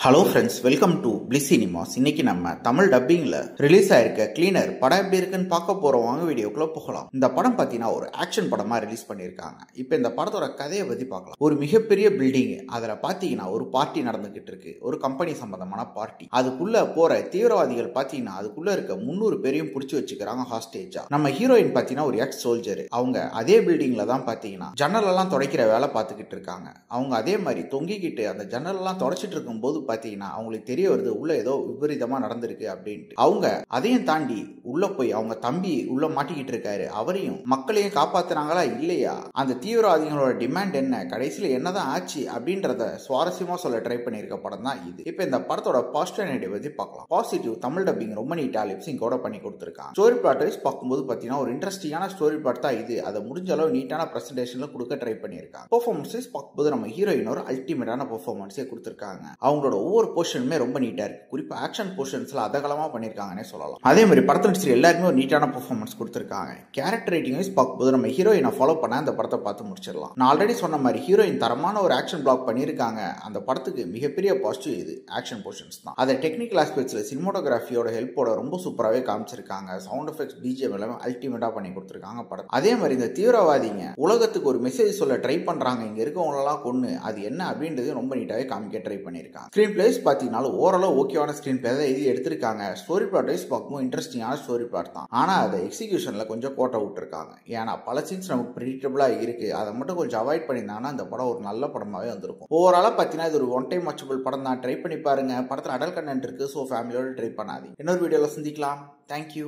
Hello friends, welcome to bliss cinemas. இன்னைக்கு நம்ம Tamil டப்பிங்ல release ஆயிருக்க கிளீனர் படம் எப்படி இருக்குன்னு பார்க்க போறோம். வாங்க வீடியோக்குள்ள போகலாம். இந்த படம் பார்த்தீங்கன்னா ஒரு ஆக்ஷன் படமா ரிலீஸ் பண்ணியிருக்காங்க. இப்போ இந்த படத்தோட கதையை பத்தி பார்க்கலாம். ஒரு மிகப்பெரிய பில்டிங், அதில் பார்த்தீங்கன்னா ஒரு பார்ட்டி நடந்துகிட்டு இருக்கு. ஒரு கம்பெனி சம்பந்தமான பார்ட்டி. அதுக்குள்ள போற தீவிரவாதிகள் பார்த்தீங்கன்னா அதுக்குள்ள இருக்க 300 பேரையும் பிடிச்சி வச்சுக்கிறாங்க ஹாஸ்டேஜா. நம்ம ஹீரோயின் பார்த்தீங்கன்னா ஒரு எக்ஸ் சோல்ஜர். அவங்க அதே பில்டிங்ல தான் பார்த்தீங்கன்னா ஜன்னல் எல்லாம் துடைக்கிற வேலை பார்த்துக்கிட்டு இருக்காங்க. அவங்க அதே மாதிரி தொங்கிக்கிட்டு அந்த ஜன்னல் எல்லாம் துடைச்சிட்டு இருக்கும் போது பாத்தீங்கன்னா அவங்களுக்கு தெரிய வருது உள்ள ஏதோ விபரீதமா நடந்திருக்கு அப்படின்ட்டு. அவங்க அதையும் தாண்டி உள்ள போய் அவங்க தம்பி உள்ள மாட்டிக்கிட்டு இருக்காரு. அவரையும் மக்களையும் காப்பாத்துறாங்களா இல்லையா, அந்த தீவிரவாதிகளோட டிமாண்ட் என்ன, கடைசியில என்னதான் ஆச்சு அப்படின்றத சுவாரஸ்யமா சொல்ல ட்ரை பண்ணிருக்க படம் தான் இது. இப்ப இந்த படத்தோட பாசிட்டிவ் நெகட்டிவ் பத்தி பார்க்கலாம். பாசிட்டிவ், தமிழ் டப்பிங் ரொம்ப நீட்டா லிப்சிங்கோட பண்ணி கொடுத்திருக்காங்க. ஸ்டோரி பிளாட் வைஸ் பார்க்கும்போது பாத்தீங்கன்னா ஒரு இன்ட்ரெஸ்டிங்கான ஸ்டோரி பிளாட் தான் இது. அதை முடிஞ்ச அளவு நீட்டான பிரசன்டேஷன்ல கொடுக்க ட்ரை பண்ணிருக்காங்க. பெர்ஃபார்மன்ஸ் பார்க்கும்போது நம்ம ஹீரோயின் ஒரு அல்டிமேட்டான பெர்ஃபார்மன்ஸே கொடுத்திருக்காங்க. அவங்களோட ஒவ்வொரு போர்ஷனுமே ரொம்ப நீட்டா இருக்கு. குறிப்பா ஆக்ஷன் போர்ஷன்ஸ்ல அதகலமா பண்ணிருக்காங்கன்னே சொல்லலாம். அதே மாதிரி படத்துல நடிச்ச எல்லாருமே ஒரு நீட்டான பெர்ஃபார்மன்ஸ் கொடுத்திருக்காங்க. கேரக்டர் ரேட்டிங் வைஸ் பார்க்கும்போது நம்ம ஹீரோயினை ஃபாலோ பண்ண அந்த படத்தை பார்த்து முடிச்சிடலாம். நான் ஆல்ரெடி சொன்ன மாதிரி ஹீரோயின் தரமான ஒரு ஆக்ஷன் பிளாக் பண்ணிருக்காங்க. அந்த படத்துக்கு மிகப்பெரிய பாசிட்டிவ் இது ஆக்ஷன் போர்ஷன்ஸ் தான். அதை டெக்னிக்கல் ஆஸ்பெக்ட்ஸ்ல சினிமாட்டோகிராஃபியோட ஹெல்ப்போட ரொம்ப சூப்பராகவே காமிச்சிருக்காங்க. சவுண்ட் எஃபெக்ட்ஸ், பிஜிஎம் எல்லாமே அல்டிமேட்டா பண்ணி கொடுத்திருக்காங்க படம். அதே மாதிரி இந்த தீவிரவாதிங்க உலகத்துக்கு ஒரு மெசேஜ் சொல்ல ட்ரை பண்றாங்க. இங்க இருக்கவங்களெல்லாம் கொன்னு அது என்ன அப்படின்றது ரொம்ப நீட்டாவே காமிக்க ட்ரை பண்ணிருக்காங்க. ஸ்கிரீன் பிளேஸ் பார்த்தீங்கன்னா ஓரளவு ஓகேவான ஸ்கிரீன் பிளே தான் எழுதி எடுத்திருக்காங்க. ஸ்டோரி பிளாட் வைஸ் பார்க்கும்போது இன்ட்ரெஸ்டிங்கான ஸ்டோரி பிளாட் தான். ஆனா அதை எக்ஸிகியூஷன்ல கொஞ்சம் கோட்டை விட்டுருக்காங்க. ஏன்னா பல சீன்ஸ் நமக்கு ப்ரெடிக்டபிளா இருக்கு. அதை மட்டும் கொஞ்சம் அவாய்ட் பண்ணியிருந்தாங்கன்னா அந்த படம் ஒரு நல்ல படமாவே வந்திருக்கும். ஓவராலா பார்த்தீங்கன்னா இது ஒரு ஒன் டைம் வாட்சபிள் படம் தான். ட்ரை பண்ணி பாருங்க. படத்தில் அடல் கண்டென்ட் இருக்கு, ஸோ ஃபேமிலியோட ட்ரை பண்ணாதீங்க. இன்னொரு வீடியோல சந்திக்கலாம். தேங்க்யூ.